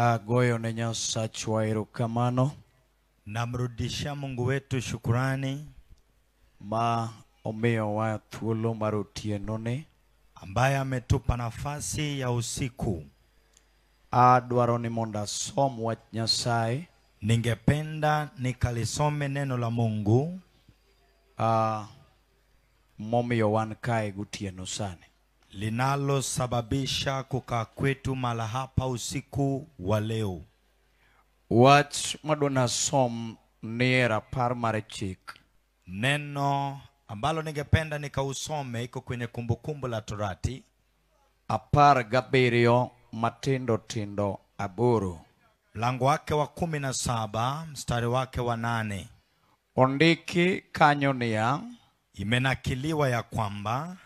Goyo ne Nyasaye wa erokamano. Namrudishia Mungu wetu shukurani Ma omiyo wa thuolo mar otieno ni, ambaye ametupa nafasi ya usiku. Adwaro ni mondo asom wach Nyasaye. Ningependa nikalisome neno la Mungu momiyo wan kae gotieno sani. linalo sababisha kukaa kwetu mala hapa usiku wa leo. Wach madona som ni rapar mar chik. Neno ambalo ningependa nikausome iko kwenye Kumbukumbu la Torati 17 matindo tindo aboro. mlango wake wa 17 mstari wake wa 8. Ondiki kanyo niya, Imenakiliwa ya kwamba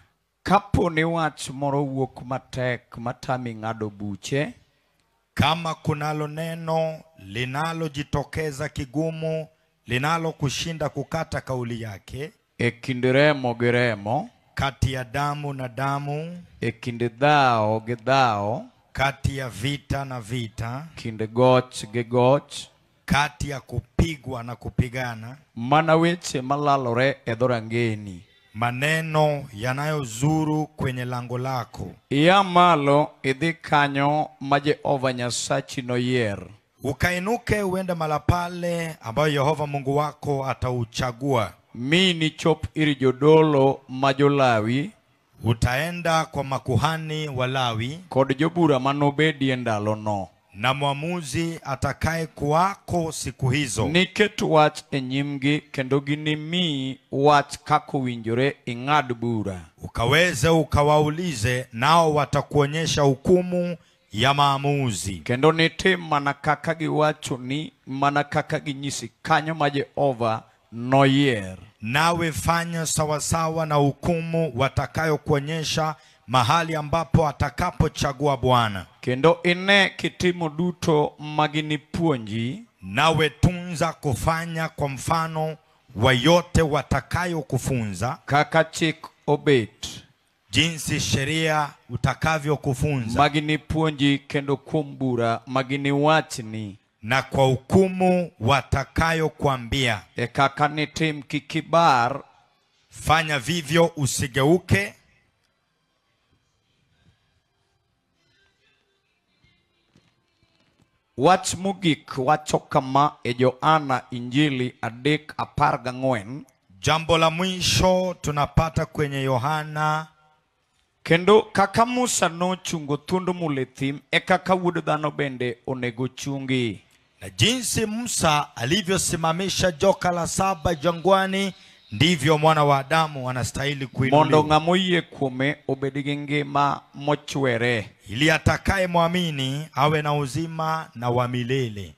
kapo ni wach moro wuok matek matami ng'ado buche, kama kunalo neno linalojitokeza kigumu linalo kushinda kukata kauli yake, e kind remo gi remo, kati ya damu na damu, e kind dhao gi dhao, kati ya vita na vita, kind goch gi goch, kati ya kupigwa na kupigana, mana weche malalore e dhorangeni, maneno yanayozuru kwenye lango lako. iya malo idhi kanyo ma Jehova Nyasachi noyier, Ukainuke uende mala pale ambayo Yehova Mungu wako atauchagua. mi ni chop iri jodolo ma Jolawi, Utaenda kwa makuhani wa Lawi kod jobura manobedie ndalono, na mwamuzi atakaye kuwako siku hizo. niket wach e nyimgi kendo ginimi wach kako winjore ing'ad bura. Ukaweze ukawaulize, nao watakuonyesha hukumu ya maamuzi. Kendo nitim mana kaka giwacho ni, mana kaka ginyisi kanyo ma Jehova noyier. Nawe fanya sawasawa na hukumu watakayo kuonyesha mahali ambapo atakapochagua Bwana. Kendo ine kitimo duto maginipuonji, Nawe tunza kufanya kwa mfano wa yote watakayo kufunza, kaka chik obet, jinsi sheria utakavyo kufunza, maginipuonji kendo kuom bura maginiwachni, na kwa hukumu watakayo kuambia. e kaka nitim kikibar, Fanya vivyo, usigeuke. Wach mogik wacho kama e Johana Injili 3:14. Jambo la mwisho tunapata kwenye Yohana. Kendo kaka Musa nochungo thuond mulethim, e kaka Wuod Dhano bende onego chungi. Na jinsi Musa alivyosimamisha joka la 7 jangwani, ndivyo mwana wa Adamu anastahili kuinuliwa, Mondo ng'amo yie kuome obed gi ngima mochwere, ili atakaye muamini awe na uzima na wa milele.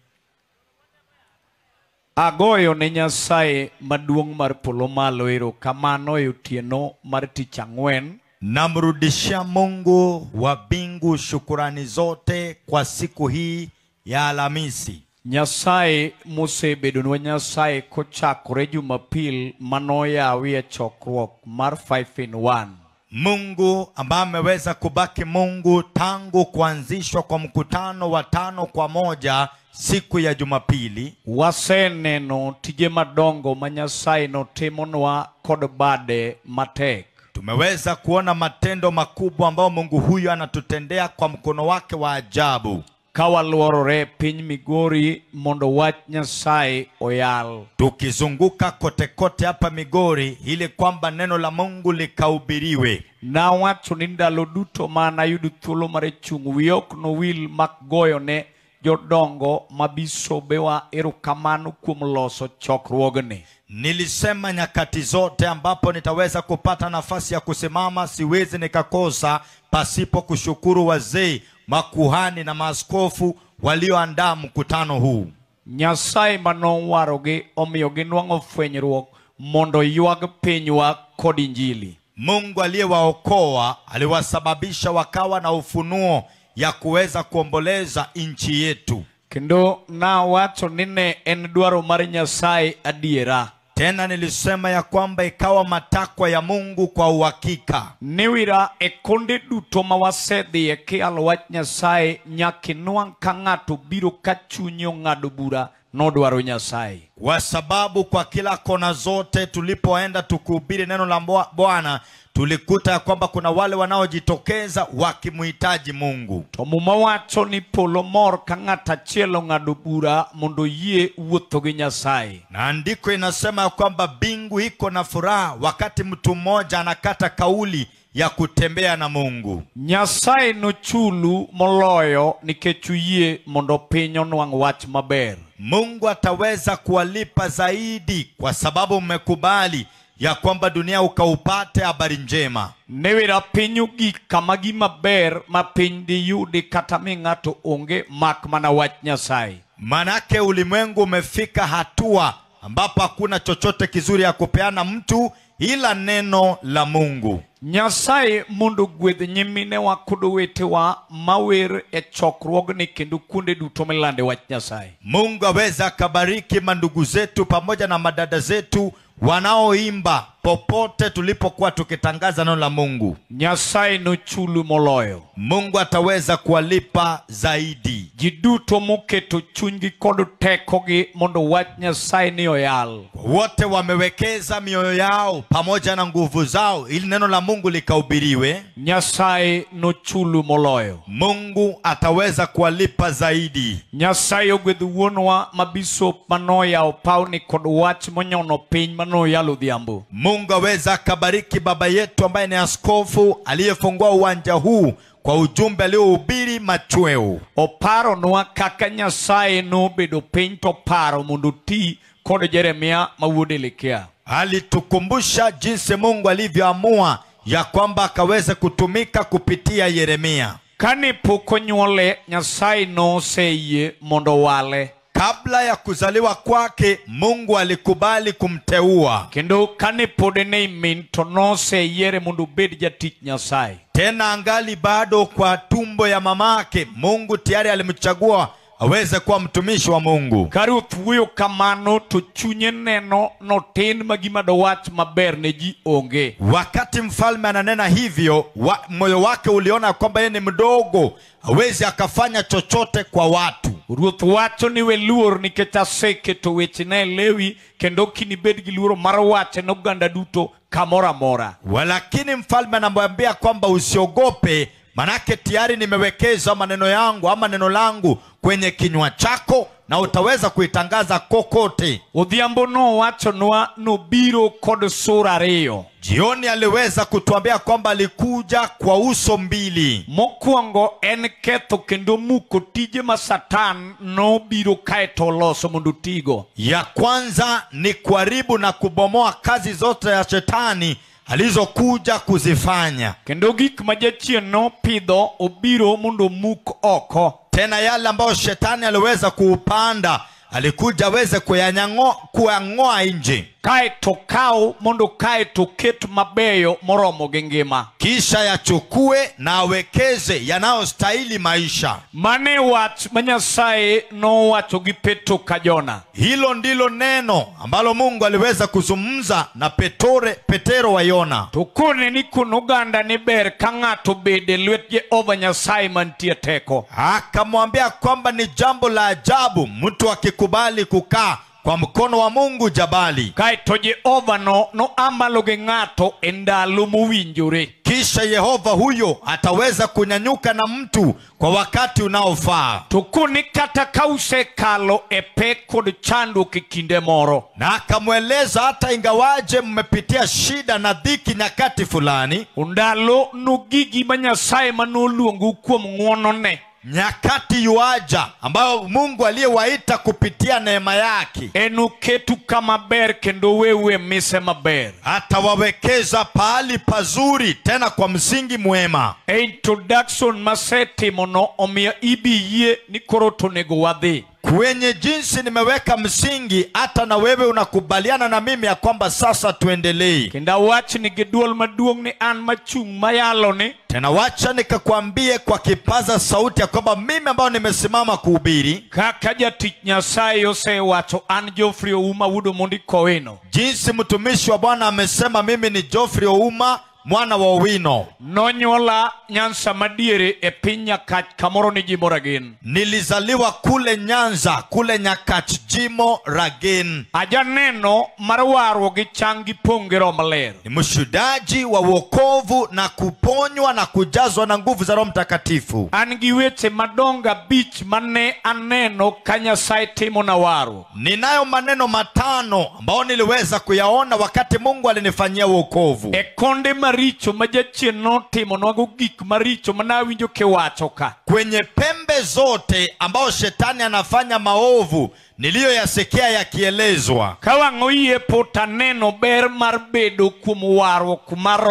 Agoyo ne Nyasaye maduong' mar polo malo erokamano e otieno mar tich ang'wen. Namrudishia Mungu wa mbingu shukurani zote kwa siku hii ya Alhamisi. Nyasaye mosebedonwa Nyasaye kochakore Jumapil manoyawi e chokruok mar 5-in-1. Mungu ambaye ameweza kubaki Mungu tangu kuanzishwa kwa mkutano wa 5 kwa 1 siku ya Jumapili. Waseneno tije madongo ma Nyasaye notimonwa kod bade matek. Tumeweza kuona matendo makubwa ambayo Mungu huyu anatutendea kwa mkono wake wa ajabu. Kawaluorore piny Migori mondo wach Nyasaye oyal. Tukizunguka kote kote hapa Migori ili kwamba neno la Mungu likahubiriwe. Na wacho ni ndalo duto mana yudu thuolo mar chung' wiok no wil mak goyo ne jodongo mabisobewa erokamano kuom loso chokruogni. Nilisema nyakati zote ambapo nitaweza kupata nafasi ya kusimama siwezi nikakosa pasipo kushukuru wazee, makuhani na maaskofu walioandaa mkutano huu. Nyasaye manowarogi omiyo ginwang'o fwenyruok mondo ywag pinywa kod Injili. Mungu aliyewaokoa aliwasababisha wakawa na ufunuo ya kuweza kuomboleza nchi yetu. Kendo na wacho nine en dwaro mar Nyasaye adiera. Tena nilisema ya kwamba ikawa matakwa ya Mungu kwa uhakika. Niwira ekonde duto mawasedhi ke alwach Nyasaye nyakinwang kang'ato biro kachunyo ng'ado bura nodwaro Nyasaye. Kwa sababu kwa kila kona zote tulipoenda tukuhubiri neno la Bwana, tulikuta ya kwamba kuna wale wanaojitokeza wakimuhitaji Mungu. To muma wacho ni polo mor kang'ata chielo ng'ado bura mondo yie wuotho gi Nyasaye. Na andiko inasema ya kwamba bingu iko na furaha wakati mtu mmoja anakata kauli ya kutembea na Mungu. Nyasaye no chulu moloyo nikech uyie mondo piny onwang' wach maber. Mungu ataweza kuwalipa zaidi kwa sababu mmekubali ya kwamba dunia ukaupate habari njema. Newira pinyu gik kama gima ber ma piny diyudi kata mi ng'ato onge mak mana wach Nyasaye. Manake ulimwengu umefika hatua ambapo hakuna chochote kizuri ya kupeana mtu ila neno la Mungu. Nyasaye mondo gwedh nyimine wa kod wetewa mawer e chokruogni kendo kuonde duto milande wach Nyasaye. Mungu aweza akabariki mandugu zetu pamoja na madada zetu wanaoimba popote tulipokuwa tukitangaza neno la Mungu. Nyasaye no chulu moloyo. Mungu ataweza kuwalipa zaidi. Jiduto moketo chunygi kod tekogi mondo wach Nyasaye ni oyal. Wote wamewekeza mioyo yao pamoja na nguvu zao ili neno la Mungu likahubiriwe. Nyasaye no chulu moloyo. Mungu ataweza kuwalipa zaidi. Nyasaye ogwedh wuonwa mabisop manoya opawni kod wach monyono piny manoyalo dhiambo. Mungu aweza akabariki baba yetu ambaye ni askofu aliyefungua uwanja huu kwa ujumbe aliohubiri machweo. Oparo nwa kaka Nyasaye no bedo piny to paro mondo ti kod Jeremia mawuod Elekea. Alitukumbusha jinsi Mungu alivyoamua ya kwamba akaweza kutumika kupitia Yeremia. Kane pok onyuole Nyasaye no seye mondo wale. Kabla ya kuzaliwa kwake Mungu alikubali kumteua. Kendo kane pod ne min to no seyiere mondo bed jatich Nyasaye. Tena angali bado kwa tumbo ya mamake Mungu tayari alimchagua aweze kuwa mtumishi wa Mungu. Karuth wuoyo kamano to chunye neno notin magima do wach maber ne ji onge. Wakati mfalme ananena hivyo, moyo wake uliona kwamba yeye ni mdogo, hawezi akafanya chochote kwa watu. Ruoth wacho ni we luor nikech aseketo wechene Lewi kendo kinibed gi luoro mar wache ne oganda duto kamoro amora. Walakini mfalme anamwambia kwamba usiogope, manake tayari nimewekeza maneno yangu ama neno langu kwenye kinywa chako na utaweza kuitangaza kokote. Odhiambo no wacho nwa nobiro kod sura ariyo. Jioni aliweza kutuambia kwamba alikuja kwa uso mbili. Mokwongo en ketho kendo muko tije ma Satan no biro kaeto loso mondo tigo. Ya kwanza ni kuharibu na kubomoa kazi zote ya shetani alizokuja kuzifanya. Kendo gik ma jachien no pidho obiro mondo muk oko. Tena yale ambayo shetani aliweza kuupanda alikuja aweze kuyang'oa nje. Kaeto kao mondo kaeto ket mabeyo moromo gi ngima. Kisha yachukue na awekeze yanayostahili maisha. Mane wach ma Nyasaye no wacho gi Petro ka Jona. Hilo ndilo neno ambalo Mungu aliweza kuzungumza na Petero wa Yona. Tukone ni kuno ganda ni ber ka ng'ato bede lwet Jehova Nyasaye mantie teko. Akamwambia kwamba ni jambo la ajabu mtu akikubali kukaa kwa mkono wa Mungu jabali. Kaeto Jehova no amalo gi ng'ato e ndalo mowinjore. Kisha Yehova huyo ataweza kunyanyuka na mtu kwa wakati unaofaa. Tukuni kata kause kalo e pek kod chandruok e kinde moro. Na akamweleza hata ingawaje mmepitia shida na dhiki nyakati fulani. Ndalo no gigi ma Nyasaye manoluongu kuom ng'wonone. Nyakati yuaja ambayo Mungu aliyewaita kupitia neema yake. Enuketu kama ber kendo wewe mise maber. Atawawekeza pahali pazuri tena kwa msingi mwema. Introduction masetimo no omia ibiyie ni koro tonego wadhi. kwenye jinsi nimeweka msingi, hata na wewe unakubaliana na mimi ya kwamba sasa tuendelee. Kenda wach ni giduol maduong ni an machung mayalo ni. Tena wacha nikakwambie kwa kipaza sauti ya kwamba mimi ambao nimesimama kuhubiri, kaka jatich Nyasaye osewacho an Geoffrey Ouma wudo mondi kowino. jinsi mtumishi wa Bwana amesema mimi ni Geoffrey Ouma mwana wa Owino. Nonyola Nyanza madiere e piny Nyakach kamoro ni Jimo Ragen. Nilizaliwa kule Nyanza, kule Nyakach, Jimo Ragen. Ajaneno marwaro gi changi pongero maler. Ni mshudaji wa wokovu na kuponywa na kujazwa na nguvu za Roho Mtakatifu. An gi weche madonga bich mane aneno ka Nyasaye timo na waro. Ninayo maneno matano ambao niliweza kuyaona wakati Mungu alinifanyia wokovu. E konde maricho majachien no timo nwago gik maricho manawinjo kewacho ka. Kwenye pembe zote ambao shetani anafanya maovu niliyoyasikia yakielezwa. Kawang'o yie pota neno ber mar bedo kuom warruok mar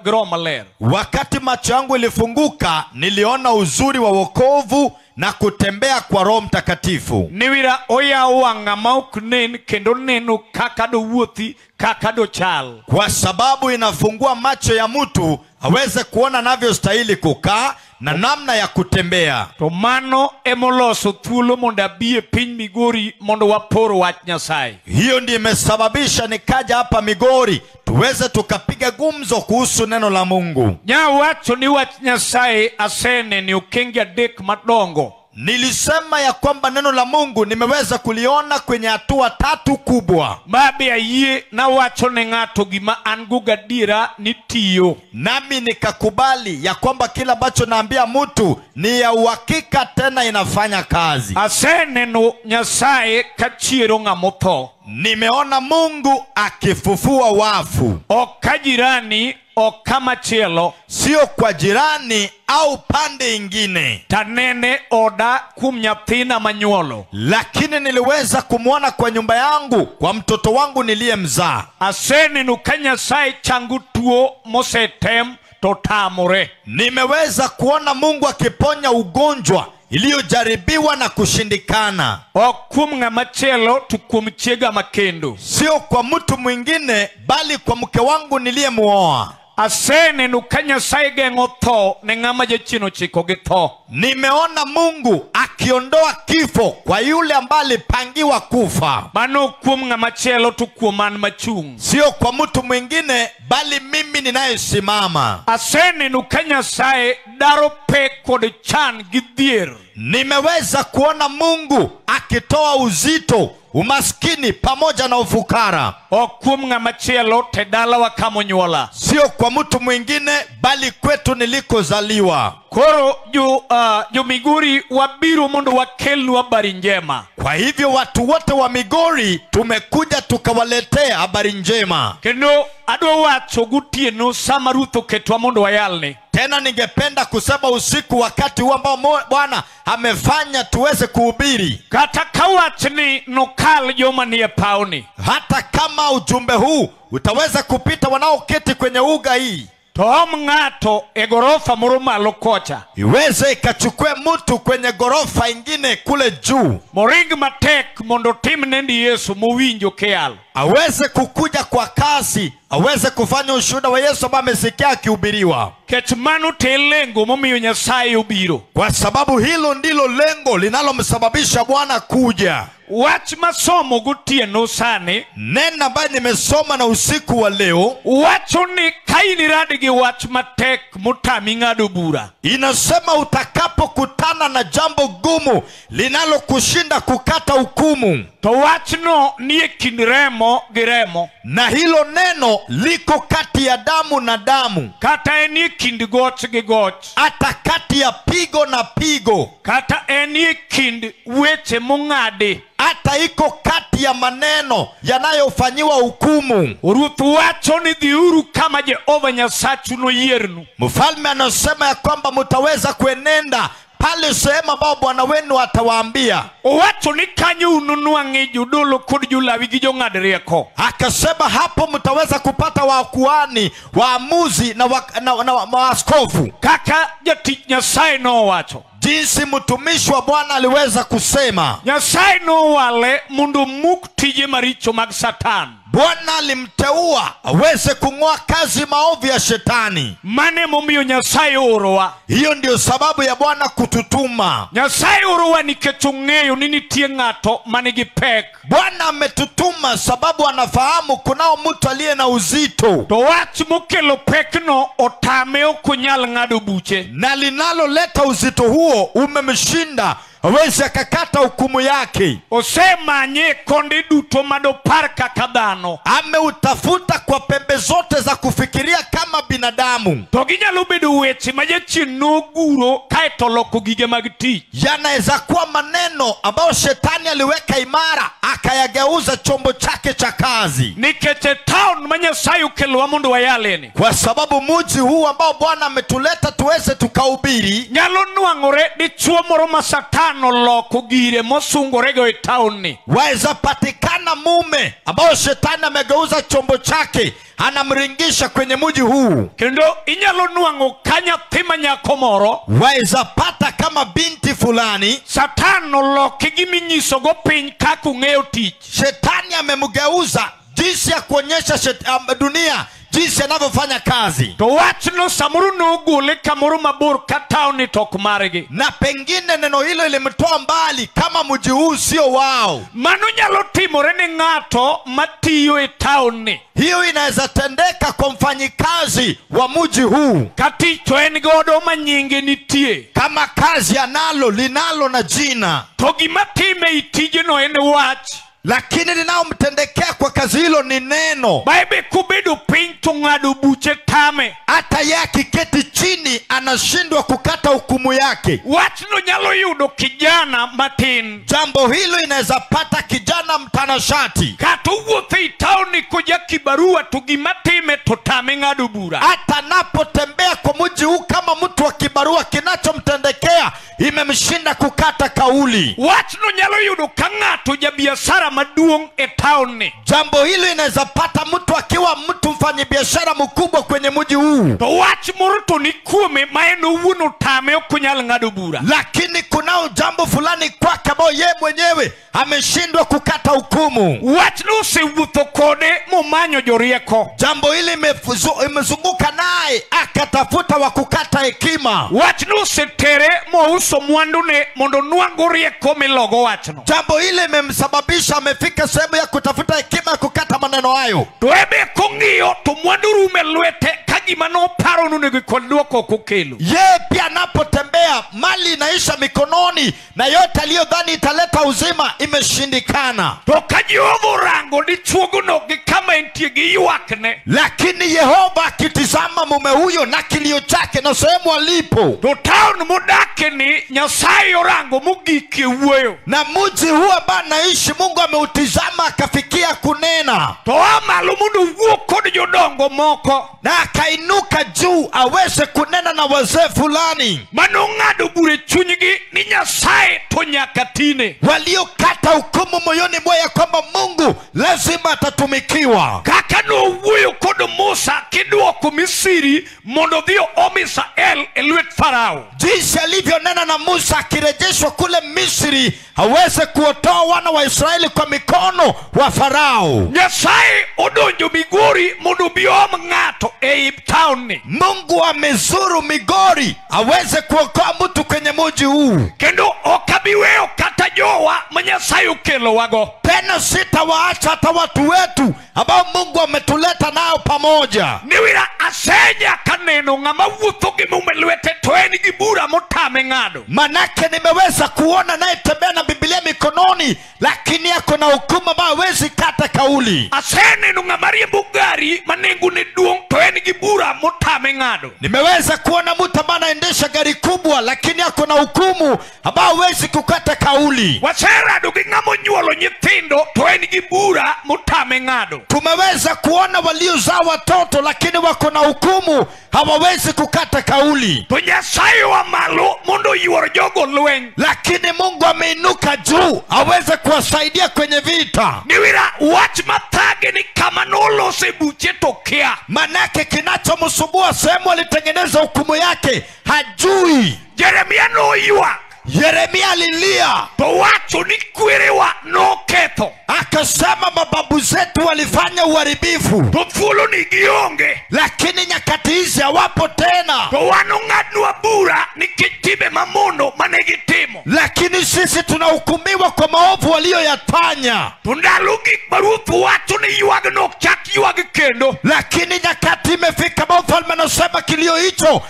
Roho Maler. Wakati macho yangu ilifunguka, niliona uzuri wa wokovu na kutembea kwa Roho Mtakatifu. Niwira oyawo wang'a ma ok nen kendo neno kaka do wuothi kaka do chal. Kwa sababu inafungua macho ya mtu aweze kuona navyostahili kukaa na namna ya kutembea. To mano emoloso thuolo mondo abi e piny Migori mondo waporo wach Nyasaye. Hiyo ndiyo imesababisha nikaja hapa Migori tuweze tukapiga gumzo kuhusu neno la Mungu. Nyawacho ni wach Nyasaye asene ni okenge adek madongo. Nilisema ya kwamba neno la Mungu nimeweza kuliona kwenye hatua 3 kubwa. Babe ayie na wacho ne ng'ato gima an go gadiera ni tiyo. Nami nikakubali ya kwamba kila ambacho naambia mtu ni ya uhakika tena inafanya kazi. Aseneno Nyasaye kachiero ng'amotho. Nimeona Mungu akifufua wafu. Oka jirani oka machielo. Sio kwa jirani au pande ingine. Tanene oda kum nyathina manyuolo. Lakini niliweza kumwona kwa nyumba yangu, kwa mtoto wangu niliyemzaa. Aseneno ka Nyasaye changu tuo mosetem to tamore. Nimeweza kuona Mungu akiponya ugonjwa iliyojaribiwa na kushindikana. Okum ng'amachielo to kuom chiega makendo. Sio kwa mtu mwingine bali kwa mke wangu niliyemuoa. Aseneno ka Nyasaye geng'o tho ne ng'ama jachien chiko gi tho. Nimeona Mungu akiondoa kifo kwa yule ambaye alipangiwa kufa. Mano kuom ng'amachielo to kuom an machung'. Sio kwa mtu mwingine bali mimi ninayesimama. Aseneno ka Nyasaye daro pek kod chan gi dhier. Nimeweza kuona Mungu akitoa uzito, umaskini pamoja na ufukara. Okum ng'amachielo te dalawa kama onyuola. Sio kwa mtu mwingine bali kwetu nilikozaliwa. Koro jo Migori wabiro mondo wakelnu habari njema. Kwa hivyo watu wote wa Migori tumekuja tukawaletea habari njema. Kendo adwa wacho gotieno sama Ruth oketwa mondo wayalne. Tena ningependa kusema usiku wakati huu ambao Bwana amefanya tuweze kuhubiri. Kata kawachni nokal joma nie paoni. Hata kama ujumbe huu utaweza kupita wanaoketi kwenye uga hii. Tom ng'ato e gorofa moro malo kocha. Iweze ikachukue mtu kwenye gorofa ingine kule juu. Moring matek mondo tim nendi Yesu mowinjo keal. Aweze kukuja kwa kasi, aweze kufanya ushuhuda wa Yesu ambaye amesikia akihubiriwa. Kech mano te lengo momiyo Nyasaye obiro. Kwa sababu hilo ndilo lengo linalomsababisha Bwana kuja. Wach masomo gotieno sani. Neno ambayo nimesoma na usiku wa leo. Wacho ni kaini radigi wach matek mutami ng'ado bura. Inasema utakapokutana na jambo gumu linalokushinda kukata hukumu. To wachno nie kind remo gi remo. Na hilo neno liko kati ya damu na damu. Kata enie kind goch gi goch. Hata kati ya pigo na pigo. Kata enie kind weche mong'adi. Hata iko kati ya maneno yanayofanyiwa hukumu. Ruth wacho ni dhiuru kama Jehova Nyasachu noyiernu. Mfalme anasema ya kwamba mtaweza kuenenda pale sehemu ambao Bwana wenu atawaambia. Wacho ni kanyo ununwang'e jodolo kod jolawi gi jong'ad rieko. Akasema hapo mtaweza kupata wakuhani, waamuzi na maaskofu. Kaka jatich Nyasaye no wacho. jinsi mtumishi wa Bwana aliweza kusema. Nyasaye no wale mundu muk tije maricho mag Satan. Bwana alimteua aweze kung'oa kazi maovu ya shetani. Mane momiyo Nyasaye orowa. Hiyo ndio sababu ya Bwana kututuma. Nyasaye orowa nikech ong'eyo ni nitie ng'ato manigi pek. Bwana ametutuma sababu anafahamu kunao mtu aliye na uzito. To wach mokelo pekno otame ok onyal ng'ado buche. Na linaloleta uzito huo umemshinda, aweze akakata hukumu yake. Osemanye konde duto madopar kaka dhano. Ameutafuta kwa pembe zote za kufikiria kama binadamu. To ginyalo bedo weche ma jachien noguro kaeto loko gige mag tich. Yanaweza kuwa maneno ambayo shetani aliweka imara akayageuza chombo chake cha kazi. Nikech town ma Nyasaye okelowa mondo wayaleni. Kwa sababu mji huu ambao Bwana ametuleta tuweze tukahubiri, nyalo nwang'ore dichuo moro ma Satan oloko gire mosungorego e town ni. waweza patikana mume ambao shetani amegeuza chombo chake anamringisha kwenye mji huu. Kendo inyalo nwang'o ka nyathi ma nyako moro Waweza pata kama binti fulani Satan oloke giminyisogo piny kaka ong'eyo tich. shetani amemgeuza jinsi ya kuonyesha dunia jinsi anavyofanya kazi. To wachno samoro nogole kamoro mabor ka town ni tok margi. Na pengine neno hilo ilimtoa mbali kama mji huu sio wao. Mano nyalo timore ni ng'ato matiyo e town ni. Hiyo inaweza tendeka kwa mfanyikazi wa mji huu. Katicho en godo ma nyinge nitie. Kama kazi analo linalo na jina. To gima time itijeno en wach. Lakini linaomtendekea kwa kazi hilo ni neno. Baibe kubedo piny to ng'ado buche tame. Hata yeye akiketi chini anashindwa kukata hukumu yake. Wachno nyalo yudo kijana matin. Jambo hilo inaweza pata kijana mtanashati. Kata wuotho e town kuja kibarua to gima time to tame ng'ado bura. Hata napotembea kwa mji huu kama mtu wa kibarua, kinachomtendekea imemshinda kukata kauli. Wachno nyalo yudo ka ng'ato jabiashara maduong' e town ni. Jambo hilo inaweza pata mtu akiwa mtu mfanyabiashara mkubwa kwenye mji huu. To wach moro to ni kuome ma en owuon otame ok onyal ng'ado bura. Lakini kunao jambo fulani kwake ambao yeye mwenyewe ameshindwa kukata hukumu. Wachno osewuotho kode momanyo jorieko. Jambo hili imezunguka naye akatafuta wa kukata hekima. Wachno osetere mouso mwandune mondo nwang'o rieko milogo wachno. Jambo hili imemsababisha amefika sehemu ya kutafuta hekima ya kukata maneno hayo. To ebe kong'iyo to mwandu rume lwete ka gima noparo nonego kod duoko kokelo. Yeye pia anapotembea mali inaisha mikononi na yote aliyodhani italeta uzima imeshindikana. To ka Jehova orango dichuogono gi kama entie gi ywakne. Lakini Yehova akitizama mume huyo na kilio chake na sehemu alipo. To town modake ni Nyasaye orango mogike wuoyo. Na mji huu ambao anaishi Mungu ameutizama akafikia kunena. To amalo mondo wuo kod jodongo moko. Na akainuka juu aweze kunena na wazee fulani. Mano ng'ado bure chunygi ni Nyasaye to nyaka tine. Waliokata hukumu moyoni mwao ya kwamba Mungu lazima atatumikiwa. Kaka no wuoyo kod Musa kiduoko Misri mondo dhi omisa e lwet Farao. Jinsi alivyonena na Musa akirejeshwa kule Misri aweze kuotoa wana wa Israeli kwa mikono wa Farao. Nyasaye odonjo Migori mondo biom ng'ato e town ni. Mungu amezuru Migori aweze kuokoa mtu kwenye mji huu. Kendo okabiweyo kata jowa ma Nyasaye okelowago. Tena sitawaacha hata watu wetu ambao Mungu ametuleta nao pamoja. Niwira asenya kaneno ng'ama wuotho gi mume lwete to en gi bura motame ng'ado. Manake nimeweza kuona naye tembea na Biblia mikononi, lakini yako na hukumu ambayo hawezi kata kauli. Aseneno ng'ama riembo gari manengone duong' to en gi bura motame ng'ado. Nimeweza kuona mtu ambaye anaendesha gari kubwa, lakini yako na hukumu ambayo hawezi kukata kauli. Waserado gi ng'ama onyuolo nyithindo to en gi bura motame ng'ado. Tumeweza kuona waliozaa watoto lakini wako na hukumu hawawezi kukata kauli. To Nyasaye wa malo mondo yuor jogo lweny. Lakini Mungu ameinuka juu aweze kuwasaidia kwenye vita. Niwira wach mathage ni kama nolose buche tokia. Manake kinachomsumbua sehemu alitengeneza hukumu yake hajui. Yeremia no yua. Yeremia alilia. To wacho ni kwerewa no ketho. Akasema mababu zetu walifanya uharibifu. To thuolo ni gionge. Lakini nyakati hizi hawapo tena. To wano ng'adnwa bura ni kitime mamono manegitimo. Lakini sisi tunahukumiwa kwa maovu walioyafanya. To ndalo gik maruoth wacho ni yuag no chak yuag kendo. Lakini nyakati imefika mfalme anasema kilio hicho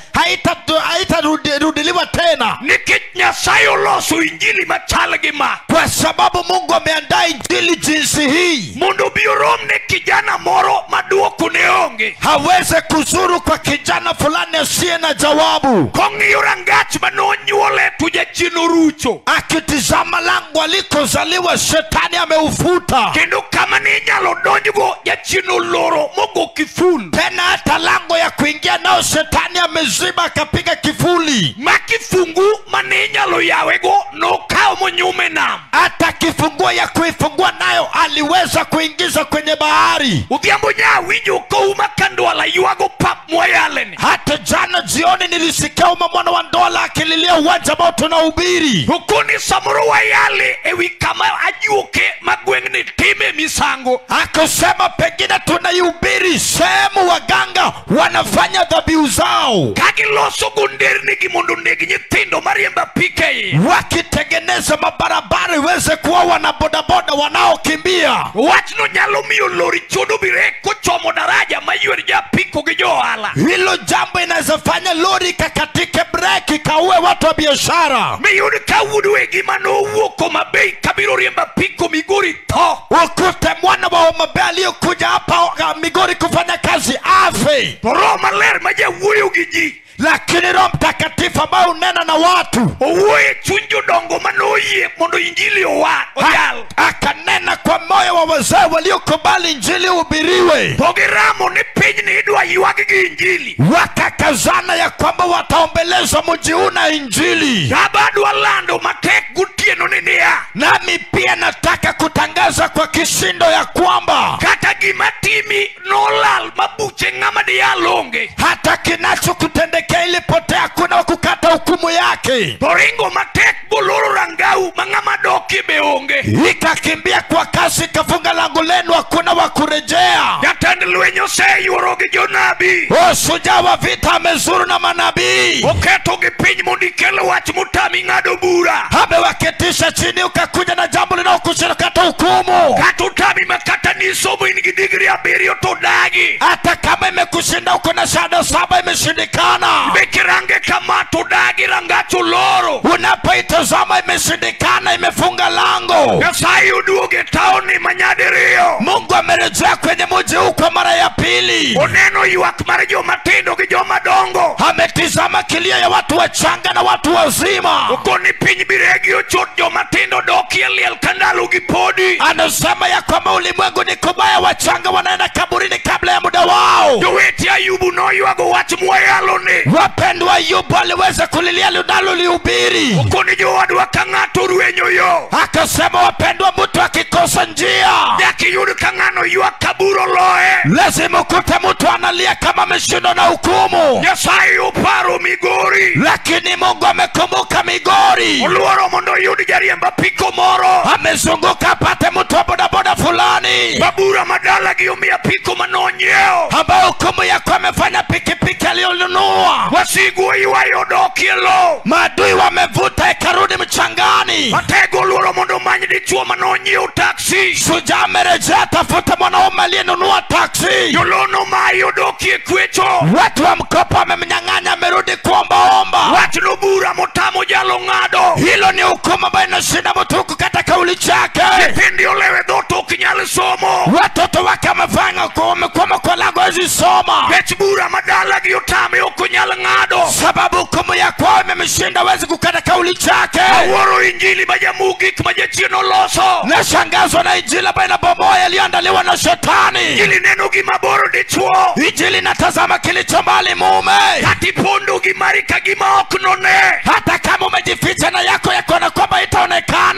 haitarudiliwa tena. Nikech Nyasaye oloso injili machal gi ma. Kwa sababu Mungu ameandaa injili jinsi hii. Mondo biorom ne kijana moro maduoko ne onge. Haweze kuzuru kwa kijana fulani asiye na jawabu. Kong'iyo rangach manonyuole to jachien rucho. Akitizama lango alikozaliwa shetani ameufuta. Kendo kama ni nyalo donjgo jachien oloro mogo kiful. Tena hata lango ya kuingia nao shetani ameziba akapiga kifuli. Makifungu mane nyalo yawego no kao monyume nam. Hata kifunguo ya kuifungua nayo aliweza kuingiza kwenye bahari. Udhiambo winjo kouma kandwala yuago pap moyaleni. Hata jana jioni nilisikia mwana wa ndola akililia uwanja ambao tunahubiri. Hukuni samoro wayale ewi kama ajuke magwengni time misango. Akasema pengine tunahubiri sehemu waganga wanafanya dhabihu zao. Kagiloso gunderni gimondo negi nyithindo mariemba PK. Wakitengeneza mabarabara iweze kuwa wana bodaboda wanaokimbia. Wachno nyalo miyo lori chodo bireko chomo daraja maywer ja piko gi johala. Hilo jambo inaweza fanya lori kakatike breki kauwe watu wa biashara. Miyudi kawudu gima no wuoko mabei kabiro riemba piko Migori to. Ukute mwana wa Homabay aliyokuja hapa Migori kufanya kazi afe. Roho maler maja wuoyo gi ji. Lakini Roho Mtakatifu ambaye unena na watu owoye chunjo dongo manoyie mondo injili oyal. Akanena kwa moyo wa wazee waliokubali injili uhubiriwe. Pogiramo ni piny ni idwa yuag gi injili. Wakakazana ya kwamba wataombeleza mji una injili. Sabadu alando matek gutieno ninia. Nami pia nataka kutangaza kwa kishindo ya kwamba kata gima timi nolal mabuche ng'ama diyalonge. Hata kinachokutendekea ilipotea kuna kukata hukumu yake. Boringo matek boloro rangau mang'ama doki beonge. Ikakimbia kwa kasi kafunga lango lenu hakuna wa kurejea. Jatend lweny oseyuoro gi jonabi. Shujaa wa vita amezuru na manabii. Oketo gi piny mondo ikelo wach motami ng'ado bura. Amewaketisha chini ukakuja na jambo linalokushinda kata hukumu. Kata utami makata nisomo in gi digri 7 to dagi. Hata kama imekushinda uko na shahada 7 imeshindikana. Bekirange kama to dagi rangacho loro. Unapoitazama imeshindikana imefunga lango. Nyasaye uduoge taoni manyadiriyo. Mungu amerejea kwenye mji huu kwa mara ya pili. Oneno yuak mar joma tindo gi joma dongo. Ametizama kilio ya watu wachanga na watu wazima. Ukoni piny biregi ochot joma tindo doki liel kandalo gi podi. Anasema ya kwamba ulimwengu ni kubaya, wachanga wanaenda kaburini kabla ya muda wao. Joweti Ayubu no yuago wach moyaloni. Wapendwa, Ayubu aliweza kulilia linalo lihubiri. Ukoni jowadwa ka ng'ato rwenyo yo. Akasema wapendwa, mtu akikosa njia yakiyud ka ng'ano yuak kaburo loe. lazima ukute mtu analia kama ameshindwa na hukumu. Nyasaye uparo Migori. Lakini Mungu amekumbuka Migori. Oluoro mondo yud jariemba piko moro. Amezunguka apate mtu wa bodaboda fulani. Babura madala gi omiya piko manonyeo. Ambao hukumu yako amefanya pikipiki aliyonunua. Wasigu yuayo dokielo. Maadui wamevuta ikarudi mchangani. Matego oluoro mondo many dichuo manonyeo taksi. Shujaa amerejea tafuta mwanaume aliyenunua taksi. Jolono mayo dokie kwecho. Watu wa mkopo wamemnyang'anya amerudi kuombaomba. Watu nobura motamo jalo ng'ado. Hilo ni hukumu ambayo inashinda mtu kukata kauli chake. Kipindi olewe dhoto kinyali somo. Watoto wake wamefanya kumekwama kwa lago hizi soma. Kech bura madala gi otame okunyal ng'ado. Sababu hukumu ya kwao imemshinda wezi kukata kauli chake. Aworo injili majamugik majachien oloso. Nashangazwa na injili ambayo inabomoa yaliyoandaliwa na shetani. Injili neno gi maboro dichuo. Injili natazama kilicho mbali mume. Kati pondo gi marika gi ma ok none. Hata kama umejificha na yako na kwamba itaonekana.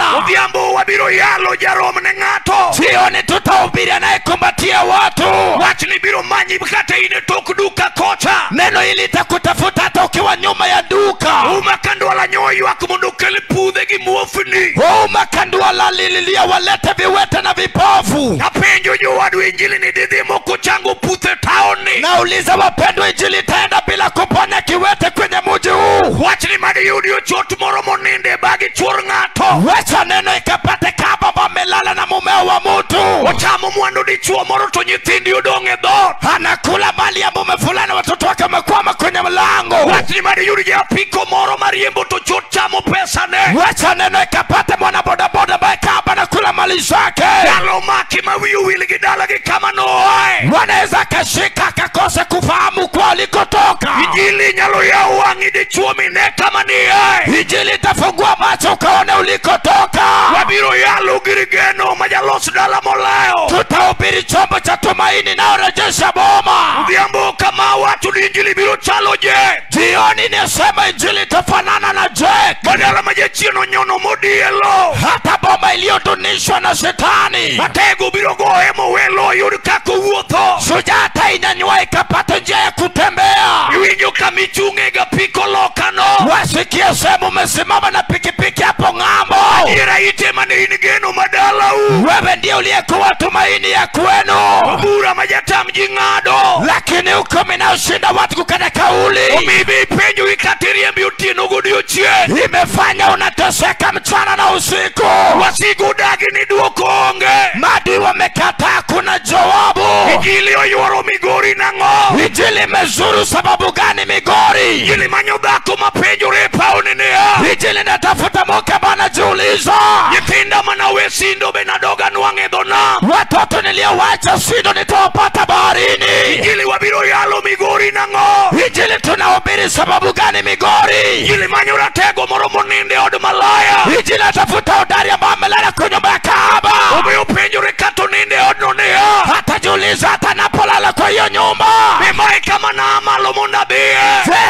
wabiro yalo jarom ne ng'ato. Jioni tutahubiri anayekumbatia watu. Wach ni biro manyi kata ine tok duka kocha. Neno hili litakutafuta hata ukiwa nyuma ya duka. Uma kandwala nyoyo wako mondo kele pudhe gi muofni. Uma kandwala lililia walete viwete na vipofu. Napenjo jowadu injili ni didhimo kuchangu puthe taoni. Nauliza wapendwa, injili itaenda bila kuponya kiwete kwenye mji huu? Wach ni madi yudio chot moro moninde bagi chuor ng'ato. Wacha neno ikapate kaba wamelala na mumeo wa mtu. Wachamo mwandu dichuo moro to nyithindi udong e dhot. Anakula mali ya mume fulani, watoto wake wamekwama kwenye mlango. Wach ni madi yudi ya piko moro mariembo to chot chamo pesa ne. Wacha neno ikapate mwana boda boda bae kaba na kula mali zake. Yalo maki mawiu wili gidala gi kama noe. Wanaweza kashika kakose kufahamu kwa alikotoka. Injili nyalo ya wangi dichuo mine kama niye. Injili itafungua macho ukaone ulikotoka. Wabiro yalo girigeno majalos dala moleo. Tutahubiri chombo cha tumaini na urejesha boma. Udhiambo kama watu ni injili biro chalo je. Jioni nisema injili tafanana na Jack. Badala majechino nyono modielo. Hata boma iliyodunishwa na shetani. Matego biro goemo welo yuri kako uotho. Sujata inanyua ikapata njia ya kutembea. Iwinyo kamichunge ga piko lokano. Wasikia semu mesimama na pikipiki hapo ng'ambo. Ira ite mane inigeno madala u. Wewe ndiye uliyekuwa tumaini ya kwenu. Wabura majatam jingado. Lakini ukumi na ushinda watu kukata kauli. Umibi penju ikatirie mbiutino gudio chie. Imefanya unateseka mchana na usiku. Wasigu dagi ni duoko onge. Madi wamekataa kuna jawabu. Injili oyoro Migori na ngo. Injili mezuru sababu gani Migori? Injili manyodhako mapenjo repa onenea. Injili natafuta moke bana jiuliza. Nyithinda manawe sindo benadoga nuange dona. Watoto niliowacha sindo nitawapata baharini. Injili wabiro yalo Migori na ngo. Injili tunahubiri sababu gani Migori? Injili manyora tego moro moninde od malaya. Injili natafuta hodari ambao amelala kwenye nyumba ya kahaba. Umeyo penjo rekato ninde od nonea. Hata jiuliza hata napolala kwa hiyo nyumba. Memae kama na amalo mondabie.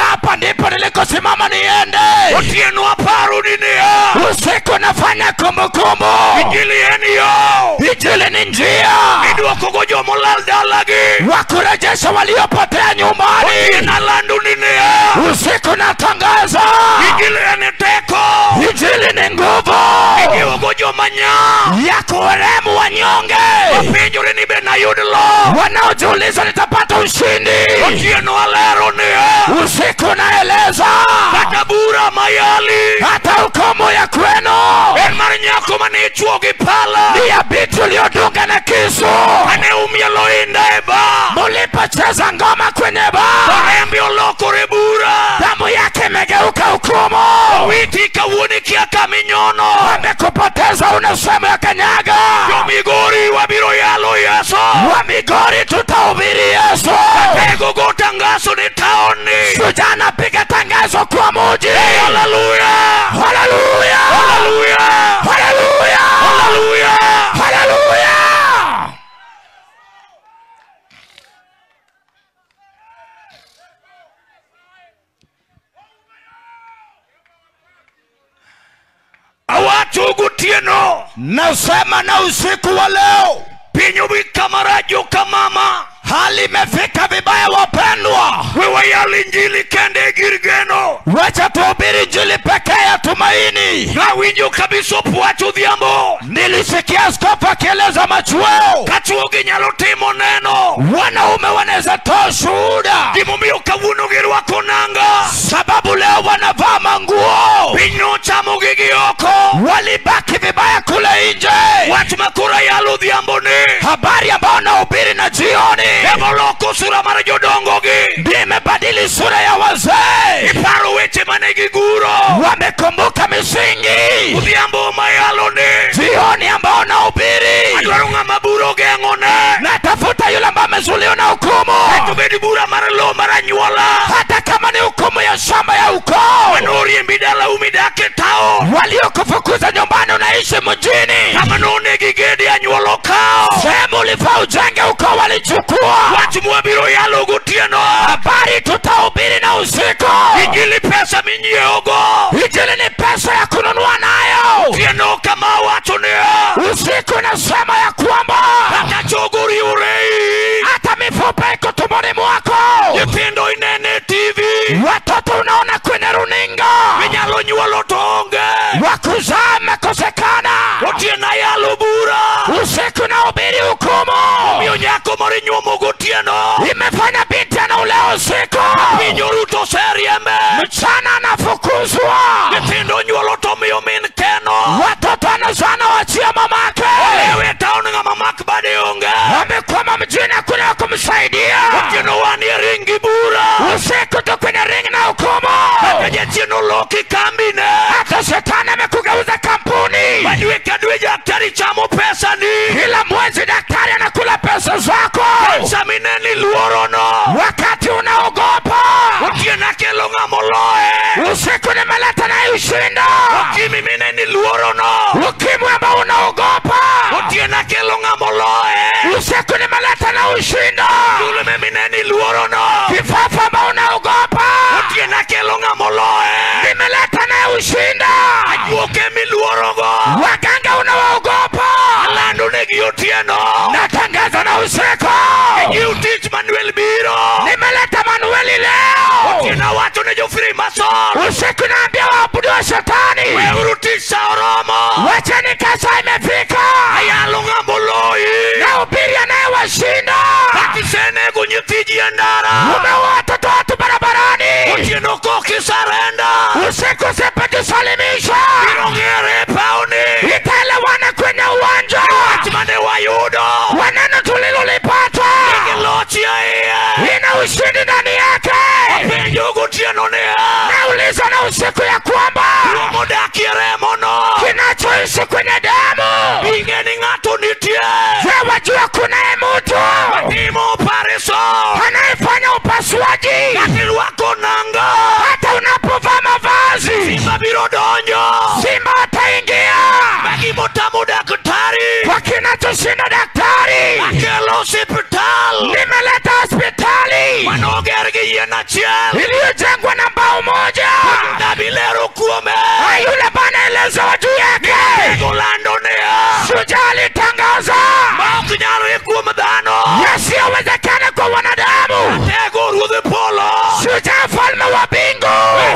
Hapa ndipo nilikosimama niende. Otieno aparu ninea. Usiku nafanya kumbukumbu. Injili eniyo. Injili ni njia. Idua kugojo molal dalagi. Wakurejesha waliopotea nyumbani. Otiena landu ninea. Usiku natangaza. Injili eneteko. Injili ni nguvu. Ikiwa gojo manya. Ya kuwaremu wanyonge. Wapenjure ni bena yudlo. Wanaojiuliza nitapata ushindi. Otieno alero nea. Usiku naeleza. Katabura mayali. Hata hukumu ya kwenu. Marnyako mani chuogi pala. Ni ya bitu uliodunga na kisu. Ane umya loinda eba. Mulipocheza ngoma kwenye ba. Parembi oloko rebura. Damu yake megeuka hukumu. Witi kawuni kia kaminyono. Amekupoteza unasema ya kanyaga. Yo Migori wabiro yalo Yesu. Wa Migori tutahubiri Yesu. Tego go tangazo ni taoni. Sujana piga tangazo kwa muji. Hallelujah. Hallelujah. Hallelujah. Hallelujah. Hallelujah. Hallelujah. Awatu gutieno. Nasema na usiku wa leo. Pinyo wikamarajo kamama. Hali imefika vibaya wapendwa. Wewe yali injili kende girgeno. Wacha tuhubiri injili pekee ya tumaini. Na winjo kabiso puacho dhiambo. Nilisikia askofu akieleza machueo. Kachuogi nyalo timo neno. Wanaume wanaweza toa shuhuda. Kimumio kawuno girwa konanga. Sababu leo wanavaa manguo. Pinyo chamo gigioko. Walibaki vibaya kule nje. Watu makura yalo dhiambo ni. Habari ambao nahubiri na jioni. Eboloko sura mara jodongogi. Nimebadili sura ya wazee. Iparo weche manegi guro. Wamekumbuka misingi. Udhiambo mayalo ni. Jioni ambao nahubiri. Adwarunga maburo gengone. Natafuta yule ambaye amezuliwa na hukumu. Etubedi bura mara lo mara nyuala. Hata kama ni hukumu ya shamba ya ukoo. Manori mbidala umidake tao. Waliokufukuza nyumbani unaishi mjini. Kama none gigedi anyualo kao. Sehemu ulifaa ujenge ukoo walichukua. Watu mwabiro yalo gutieno. Habari tutahubiri na usiku. Injili pesa minyeogo. Injili ni pesa ya kununua nayo. Tieno kama watu neo. Maandiko nasema ya kwamba atachoguri urei hata mifupa iko tumboni mwako. Nyithindo inene TV, watoto unaona kwenye runinga, vinyalo nyuolo tonge, wakuzaa mekosekana, otiena yalo bura, usiku na ubiri hukumu. Mio nyako mori nyuomo gotieno, imefanya binti ana ule usiku, pinyo ruto seriembe, mchana anafukuzwa. Nyithindo nyuolo tomio min keno, watoto anazana wachia mamake, ewe taoni nga mamake bade unge, amekwama mjini kuna kumsaidia. Otieno wani ringi bura, usiku to kwenye ringi na hukumu, hata jino loki kambine, hata shetani amekugeuza kampuni. Badwe kadwe daktari chamo pesa ni, ila mwezi daktari anakula pesa zako. Samineni luorono, wakati unaogopa. Otiena kelo ngamoloe, usiku nimeleta na ushinda. Ukimi mineni luorono, ukimwi ambao unaogopa. Otiena kelo ngamoloe, usiku nimeleta na ushinda. Ule mineni luorono, kifafa ambao unaogopa. Otiena kelo ngamoloe, nimeleta na ushinda. Ajuoke miluorogo, waganga unaogopa. Alando negi otieno, natangaza na usiku. You teach Manuel Biro, nimeleta Manueli leo. Otiena watu nejo free mason, usiku naambia waabudu wa shetani, wewe utisha oromo, wacheni kasa imefika. Ayalo ngamoloi, na ubiri anayewashinda. Akisene kunyitiji endara, umewatoto watu barabarani. Otieno koki sarenda, usiku sepetu salimisha. Birongere pauni, itelewane kwenye uwanja. Watimane wa yudo, waneno tulilolipata, Ngelochi ya iya, ina ushindi ndani yake. Wapenyo gotieno nea, nauliza na usiku ya kwamba Uomodaki remono, kinachoishi kwenye damu, ingeni ngato nitie. Wajua kuna mtu Matimo Pariso, anayefanya upasuaji kati wako nanga. Hata unapovaa mavazi, simba birodonyo, simba ataingia. Bagi motamu daktari, kwa kinachoshinda daktari, akelo hospital, nimeleta hospitali. Manogergi yena chiel, iliyojengwa na mbao moja. Nabilero kuome, yule bana eleza watu yake. Ngolando nea, sujali tangaza, makinyari kuome dano, yasiyowezekana kwa wanadamu. Tego rudhi polo, shujaa falme wa bingu,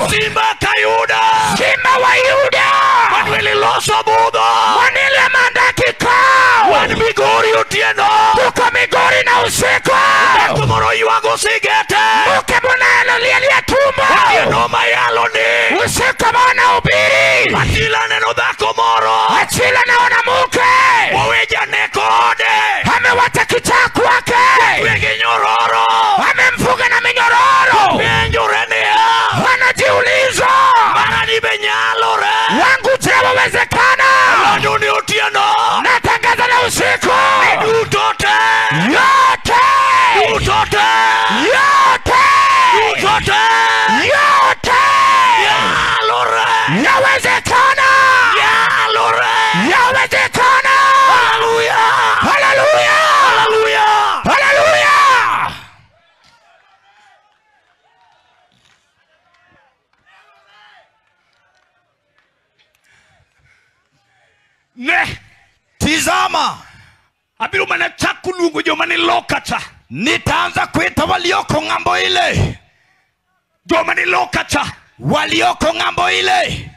simba kayuda, simba wa Yuda. Manueli loso budo, manile mandaki kao, wan migori utieno, tuko migori na usiku. Kumoro yuago sigete, uke muna liya tumbo, utieno mayalo ni, usiku mana ubiri. Atila neno dhako moro, atila naona muke, waweja nekode, hamewacha kichaku wake, wege nyororo, hamemfuga na minyororo. Penjo renea, wanajiuliza, mara ni benyalo re, wangu tewa wezekana. Waduni utieno, natangaza na usiku, utote, yote, utote, yote, utote, yote, yalore, yawezekana, yalore, yawezekana. Haleluya, haleluya, haleluya, haleluya. Ne Tizama, abiru mana chakulugo jomani lokata, nitaanza kuita walioko ngambo ile, jomani lokata, walioko ngambo ile.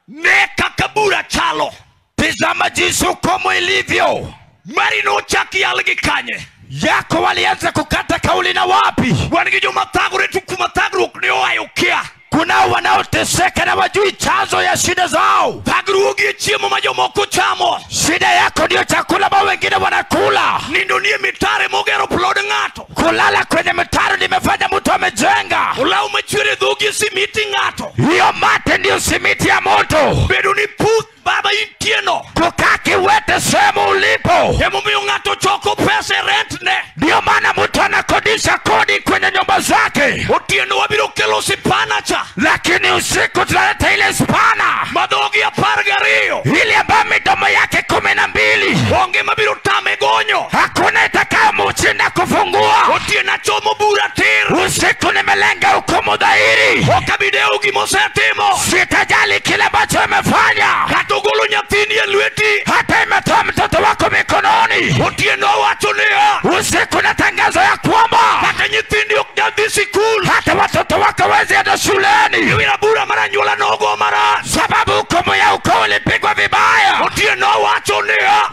ne kakabura chalo. Tizama jinsi ukomo ilivyo. Marino chaki algi kanye, Yako walianza kukata kauli na wapi? wanigi jomatagure tukumatagru kunio ayukia. Kuna wanaoteseka na wajui chanzo ya shida zao. Tagrugi chiemo majomoko chamo, Shida yako ndio chakula ambao wengine wanakula. nindo nie mitare mogero plod ngato, Kulala kwenye mitaro limefanya mtu amejenga. ulau mechwere dhugi simiti ngato. Hiyo mate ndio simiti ya moto. Bedo ni puth baba intieno, Kukaa kiwete sehemu ulipo. emo miyo ngato choko pesa rent ne. Ndio maana mtu anakodisha kodi kwenye nyumba zake. Otieno wabiro kelo sipana cha, Lakini usiku tunaleta ile spana, madhogi apargario, ile ambayo midomo yake 12. onge mabiro tame gonyo. Hakuna itakayomushinda kufungua. Otiena chomo bura tir, Usiku nimelenga hukumu dhahiri. okabideo gimosetimo, Sitajali kile ambacho amefanya. katogolo nyathini ya lweti, Hata imetoa mtoto wako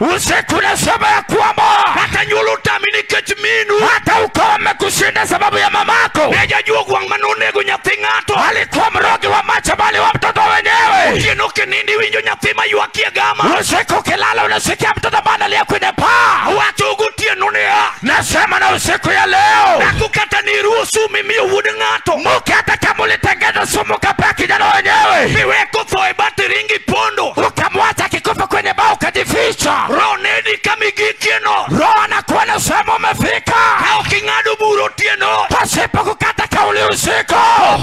Usiku nasema ya kwamba hata nyulu tamini kechminu, hata ukoo umekushinda sababu ya mamako. Nejajua kwa manunego nyathingato, alikuwa mrogi wa macho bali wa mtoto wenyewe. Ukinuki nindi winjo nyathima yuakia gama. Usiku kilala unasikia mtoto bana liya kwenye paa. Watu ugutia nunia. Nasema na usiku ya leo, nakukata niruhusu mimi uwude ngato. Mukata kama ulitengeza sumu kapea kijana wenyewe. Miweko thoe bati ringi pondo. Ukamwacha kikufa kwenye bao kajificha. Roho nedi kamigikieno. Roho anakuwa na sema umefika. Kao kingadu buro tieno. Pasipo kukata kauli usiku.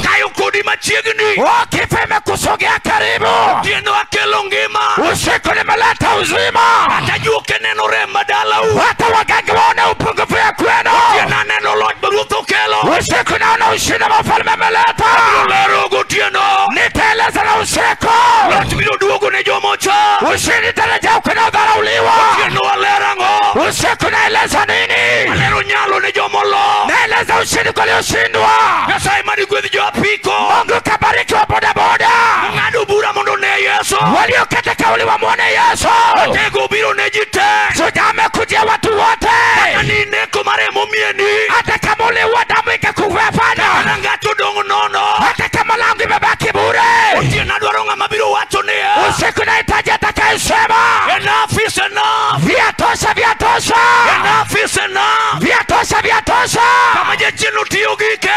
Kayo kudi machigni. Kifa imekusogea karibu. Tieno akelo ngima. Usiku nimeleta uzima. Hata juke neno rema dala u. Hata waganga waone upungufu ya kwenu. Tiena neno loj baruto kelo. Usiku naona ushina mafalme meleta. Lero tieno. Niteleza na usiku. Loj bido duogu nejo mocha. Ushini teleja ukena dharauliwa. Tieno alerango. Usiku naeleza nini? Alero nyalo nejo molo. Naeleza ushini kwa leo shindwa. Nasai mani kwezi jo apiko. Mungu kabariki wa boda boda. Ngadu bura mondo ne Yesu. Walio kete kauli wa mwone Yesu. Tego biro nejite. Sujame kujia watu wote. Ni neko maremo mieni. Hata kama ule wadamu ikakuwefana. Nangato dongo nono. Hata kama langu imebaki bure. Utie naduaronga mabiro wacho ne. Usiku na itaji atakaisema. Enough is enough. Viatosha viatosha. Enough is enough. Viatosha viatosha. Kama jechinu tiugike.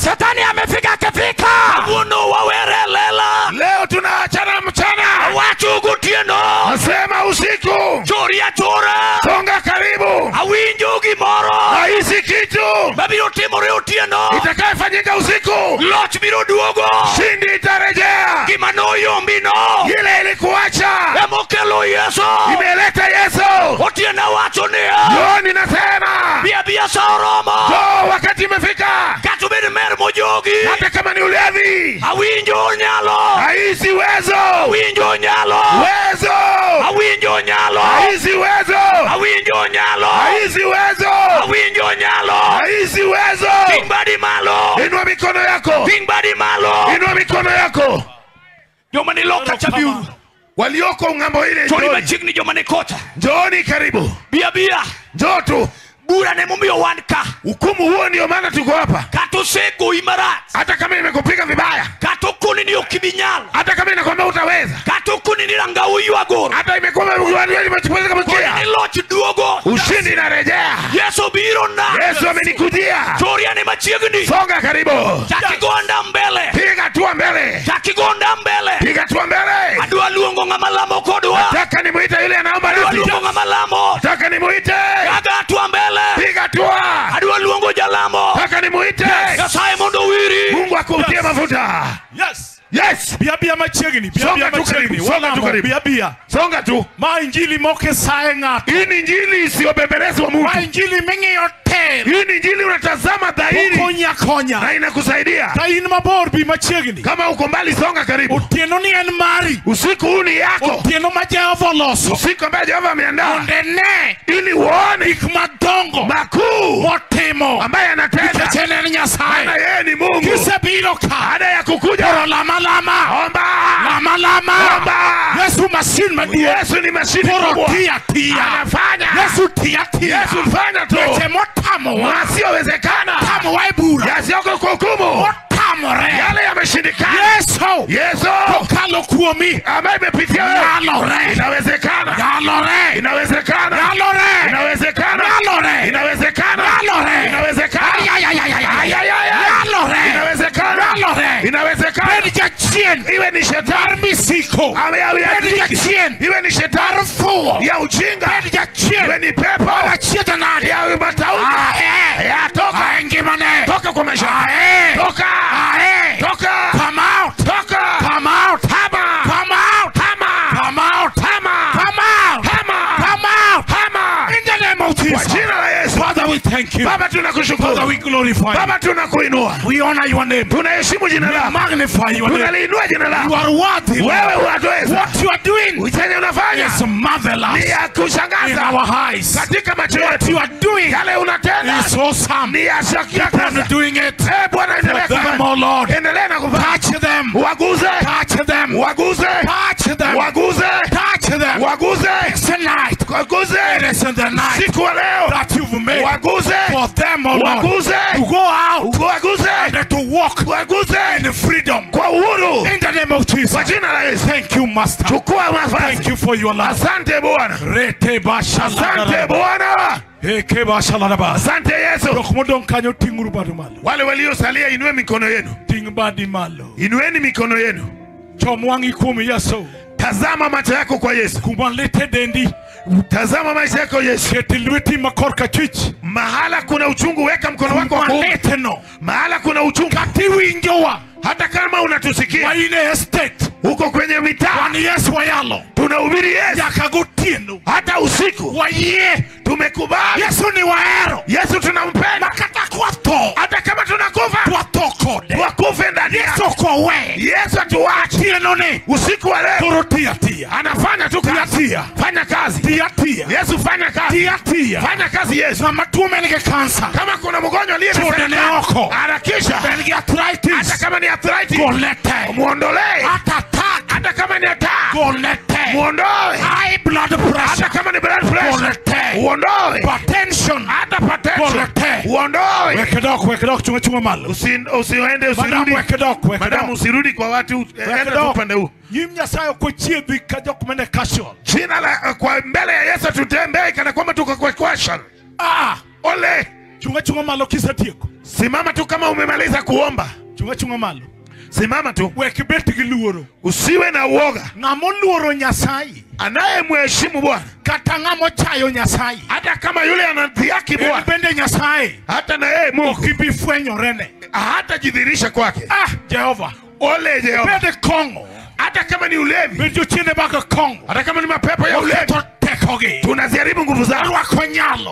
Shetani amefika akifika. Abuno wawere lela. Leo tunaachana mchana. Watu gutieno. Nasema usiku. Choria chora. Songa karibu. Awinjo gimoro. Haisi kitu. Babiro timore utieno. Itakayefanyika usiku. Loch biro duogo. Shindi itarejea. Kimano yombino. Ile ilikuacha. Emokelo Yesu. Imeleta Yesu. Utieno wacho ni. Yoni nasema. Bia saoromo. Jo wakati imefika. Katubiri mer mojogi. Hata kama ni ulevi. Awinjo nyalo. Haisi wezo. Awinjo nyalo. Wezo. Awinjo nyalo. Haisi wezo. Awinjo nyalo. Haisi wezo. Awinjo nyalo. Haisi wezo. Tingbadi malo. Inua mikono yako. Tingbadi malo. Inua mikono yako. Jomani loka chabiuru. Walioko ngambo ile. Choni machigni jomani kota. Njoni karibu. Bia. Njotu. Bura ne mumbio wanka. Hukumu huo ndio maana tuko hapa. Katoseko imarat. Hata kama imekupiga vibaya. Katokuni ni ukibinyala. Hata kama inakwambia utaweza. Katokuni ni ranga uyu agoro. Hata imekuwa imechukua kama kia. Ni lochi duogo. Ushindi inarejea. Yesu biro na. Yesu amenikujia. Choria ne machigni. Songa karibu. Takigonda mbele. Piga tua mbele. Takigonda mbele. Piga tua mbele. Adua luongo ngamalamo kodwa. Nataka nimuite yule anaomba rifti. Adua luongo ngamalamo. Nataka nimuite. Kaga tua mbele. Piga tua. Adua luongo jalamo. Nataka nimuite. Yasaye mondo wiri. Mungu akutie mafuta. Yes. Bia machegini. Bia machegini. Songa tu karibu. Bia. Songa tu. Ma injili moke saenga. Hii ni injili isiyobembelezi wa Mungu. Ma injili mengi yote. Hii ni injili unatazama dhahiri. Konya. Na inakusaidia. Taini maborbi machegini. Kama uko mbali songa karibu. Utieno ni enmari. Usiku huu ni yako. Utieno Jehova loso. Usiku ambaye Jehova ameandaa. Ondene. Ili uone. Ikmadongo. Makuu. Motemo. Ambaye anatenda. Cheneni Nyasaye. Na yeye ni Mungu. Kisebilo ka. Baada ya kukuja. Lama. Omba. Omba. Yesu machine madu. Yesu ni machine kubwa. Tia. Anafanya. Yesu tia. Yesu fanya tu. Yesu motamo. Wasiowezekana. Tamo waibura. Yasioko kuhukumu. Tamore. Yale yameshindikana. Yesu. Tokalo kuomi. Ambaye imepitia wewe. Yalore. Inawezekana. Yalore. Inawezekana. Yalore. Inawezekana. Yalore. Inawezekana. Yalore. Inawezekana. Yalore. Inawezekana. Yalore. Inawezekana. Chien. Iwe ni shetani misiko. Iwe ni shetani fuo. Ya ujinga. Iwe ni pepo. Ya matauta. Ya toka. Ngimane. Toka kwa maisha. Toka. Come out. Toka. Come out. Hama. Come out. Hama. Come out. Hama. Come out. Hama. Come out. Hama. In the name of Jesus. Kwa jina la Yesu. Father, we thank you. Baba tunakushukuru. Father, we glorify you. Baba tunakuinua. We honor your name. Tunaheshimu jina lako. Magnify your name. Tunaliinua jina lako. You are worthy. Wewe unaweza. What you are doing. Uchenye unafanya. Is marvelous. Ni ya kushangaza. In our eyes. Katika macho yetu. What you are doing. Yale unatenda. Is awesome. Ni ya shaka. You are doing it. Bwana endelea kufanya. Oh Lord. Endelea na kufanya. Touch them. Waguze. Touch them. Waguze. Touch them. Waguze. Touch them. Waguze. Tonight. Waguze. It is in the night Siku wa leo. that you've made Waguze. for them, O Lord, Waguze. to go out Waguze. and to walk Waguze. in freedom. Kwa uhuru. In the name of Jesus. Kwa jina la Yesu. Thank you, Master. Chukua nafasi. Thank you for your love. Asante Bwana. Rete bashala. Asante Bwana. Eke bashala raba. Asante Yesu. Dokumodon kanyo tinguru badu malo. Wale waliosalia inue mikono yenu. Ting badi malo. Inueni mikono yenu. Chomwangi kumi Yesu. Tazama macho yako kwa Yesu. Kumalete dendi. Tazama maisha yako Yesu. Ketilwiti makorka chich. Mahala kuna uchungu weka mkono wako wa kuume. Kumalete no. Mahala kuna uchungu. Katiwi injowa. Hata kama unatusikia Waine estate. huko kwenye mitaa, Wani Yesu wayalo. tunahubiri Yesu. Yakagutienu. Hata usiku Waye. tumekubali Yesu ni waero. Yesu tunampenda. Makata kwa to. Hata kama tunakufa Kwa to kode. tukufe ndani Yesu yake. kwa we. Yesu atuache. Tieno ni. Usiku wa leo Turutia tia. anafanya tu kazi. Tia. Fanya kazi. Tia tia. Yesu fanya kazi. Tia tia. Fanya kazi Yesu. Na matume nige kansa. Kama kuna mgonjwa aliye na Chudene saratani, oko. harakisha. Bengi arthritis. Hata kama ni arthritis, Golete. muondolee. Attack. Hata kama ni attack, Golete. muondoe. High blood Hata pressure. kama ni blood pressure, Golete. uondoe. Hypertension. Hata potential, Golete. uondoe. Wekedok chunga malo. Usiende, Madam usirudi. wekedok. Madam usirudi kwa watu, enda tu upande huu. Yimnya sayo kwa chiedhi kajok mene casual. Jina la kwa mbele ya Yesu tutembee kana kwamba tuko kwa question. Ole. Chunga malo kisa tieko. Simama tu kama umemaliza kuomba. Chunga malo. Simama tu. Wekibeti giluoro. Usiwe na uoga. Ngamo luoro Nyasaye. Anayemheshimu Bwana. Kata ngamo chayo Nyasaye. Hata kama yule anadhiaki Bwana. Bende Nyasaye. Hata na yeye Mungu. Okibifwenyo rene. Hata jidhirisha kwake. Jehova. Ole Jehova. Bende Kongo. Hata kama ni ulevi. Bende chine baka Kongo. Hata kama ni mapepo ya ulevi. Tunaziharibu nguvu zao.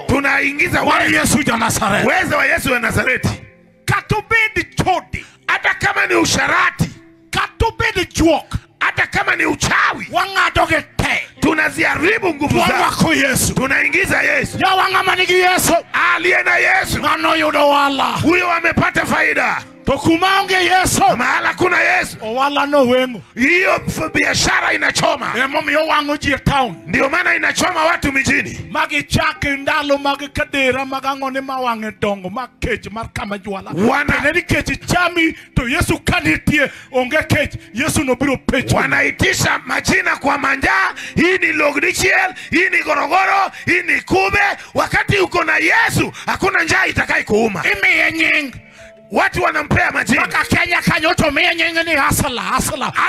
Tunaingiza wale Yesu ya Nazareti. Uwezo wa Yesu wa Nazareti. Katubedi chodi. Hata kama ni usharati. Katubedi juok. Hata kama ni uchawi. Wangadoge te. Tunaziharibu nguvu zao. Wako Yesu. Tunaingiza Yesu. Ya wangamaniki Yesu. Aliye na Yesu. Ngano yudo wala. Huyo amepata faida. Tokumaonge Yesu. Mahala kuna Yesu. Wala no wengu. Hiyo biashara inachoma. Emomiyo wango jie town. Ndio maana inachoma watu mijini. Magi chake ndalo magi kadera magangone mawange dongo makeji markama juala. Teneri keji chami to Yesu kanitie onge keji. Yesu no biro pechi. Wanaitisha majina kwa manjaa. Hii ni Logdichiel, hii ni Gorogoro, hii ni Kube. Wakati uko na Yesu hakuna njaa itakaye kuuma. Imi yenying. Watu wanampea majina. Maka Kenya kanyoto menying ni hasala.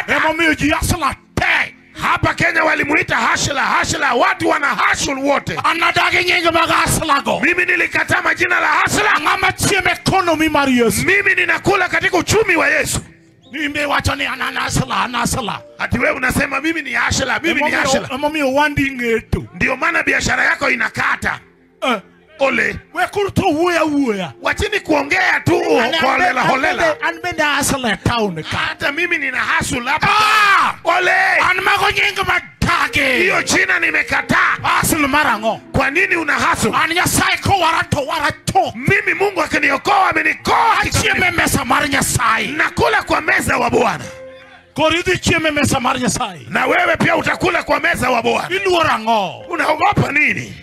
Emomiyo ji hasala te. Hapa Kenya walimuita hashla. Watu wana hashul wote. Anadagi nyingi maga hasla go. Mimi nilikataa majina la hashla. Ngama chieme economy mari Yesu. Mimi ninakula katika uchumi wa Yesu. Nimbe wacho ni anasala. Ati wewe unasema mimi ni hashla. Emomiyo wandi ngetu. Ndio maana biashara yako inakata. Ole. Wekuruto uya. Wachini kuongea tu holela. Anbenda hasala town ka. Hata mimi nina hustle hapa. Ole. Anmago nyingi matake. Hiyo jina nimekataa. Hustle marango. Kwa nini una hustle? Nyasai ko warato. Mimi Mungu akiniokoa amenikoa. Chieme mesa mar Nyasai. Nakula kwa meza wa Bwana. Koridhi chieme mesa mar Nyasai. Na wewe pia utakula kwa meza wa Bwana. Iluora ngo. Unaogopa nini?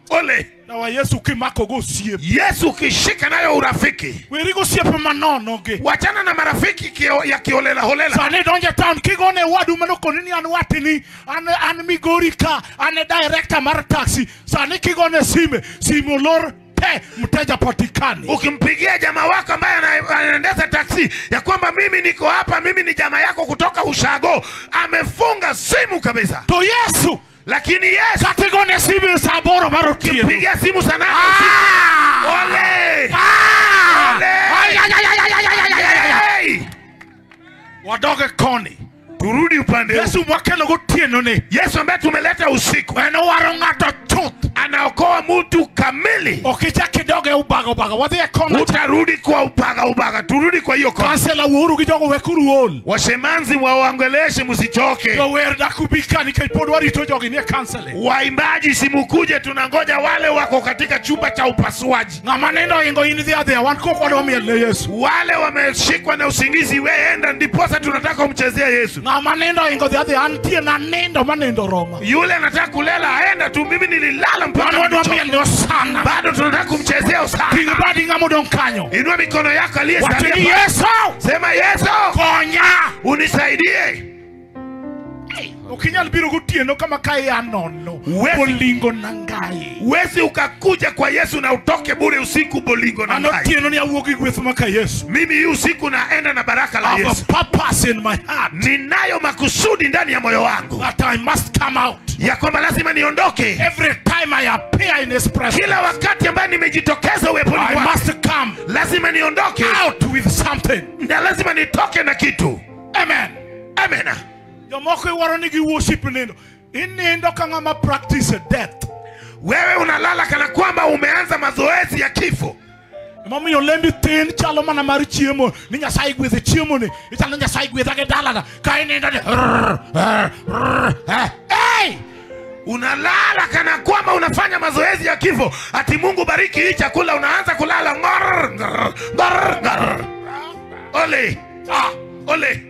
Ole. Na wa Yesu kimako go siep. Yesu kishika nayo urafiki. Wirigo siep manono ge. Wachana na marafiki ya holela. Sane donja town kigone wadu manoko nini anwatini an migorika an director mar taxi. Sane kigone sime lor te mteja patikani. Ukimpigia jamaa wako ambaye anaendesha taxi ya kwamba mimi niko hapa, mimi ni jamaa yako kutoka Ushago, amefunga simu kabisa. To Yesu. Lakini Yesu katigone simu saboro barotie. Pigia simu sana. Ole. Wadoge koni. Turudi upande. Yesu mwakelo gotieno ne. Yesu ambaye tumeleta usiku. Eno warongato tut. Anaokoa mtu kamili. Okija kidoge ubaga. Wadhi kona. Utarudi kwa ubaga. Turudi kwa hiyo kona. Kansela uhuru kidogo wekuru ol. Washemanzi waongeleshe msichoke. Yo werda kubika nikaipodo warito jogi ni kansele. Waimbaji simukuje, tunangoja wale wako katika chumba cha upasuaji. Ngama nendo ingo ini the other one ko kwa domi le Yesu. Wale wameshikwa na usingizi, wewe enda, ndiposa tunataka umchezea Yesu. manendo ingo the other antie na nendo manendo Roma. Yule anataka kulela aenda tu, mimi nililala mpaka Wanu ndio sana. bado tunataka kumchezea usana. Kingibadi ngamo donkanyo. Inua mikono yako aliye Watini Yesu. Sema Yesu, Konya. unisaidie. Ukinyal biro gutieno kama kai anono. Bolingo nangai. Wezi ukakuja kwa Yesu na utoke bure usiku bolingo nangai. Anotieno ni awuogi gweth maka Yesu. Mimi hii usiku naenda na baraka la Yesu. I have a purpose in my heart. Ninayo makusudi ndani ya moyo wangu. That I must come out. Ya kwamba lazima niondoke. Every time I appear in His presence. Kila wakati ambayo nimejitokeza uweponi I mwake, must come lazima niondoke out with something. na lazima nitoke na kitu. Amen. Amen. Yomoko iwaroni gi worship nendo. Inendo kangama practice death. Wewe unalala kana kwamba umeanza mazoezi ya kifo. Mami yolembi tin chalo mana mari chiemo. Ni Nyasaye gwethe chiemo ni. Itala Nyasaye gwethage dalana. Ka inendo ni. Hey! Unalala kana kwamba unafanya mazoezi ya kifo. Ati Mungu bariki hii chakula, unaanza kulala. Ole. Ole.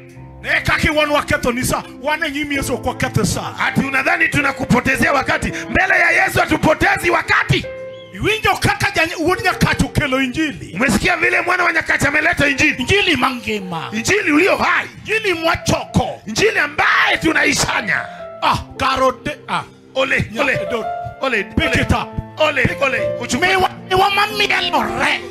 Kaki wanu waketo nisa. Wane nyimi Yesu kwa kete saa. Ati unadhani tunakupotezea wakati. Mbele ya Yesu hatupotezi wakati. Winjo kaka janya uoni nyakacho kelo injili. Umesikia vile mwana wa nyakati ameleta injili. Injili mangema. Injili ulio hai. Injili mwachoko. Injili ambaye tunaishanya. Karode. Ole. Pick it up. Ole. Mewa mami elore.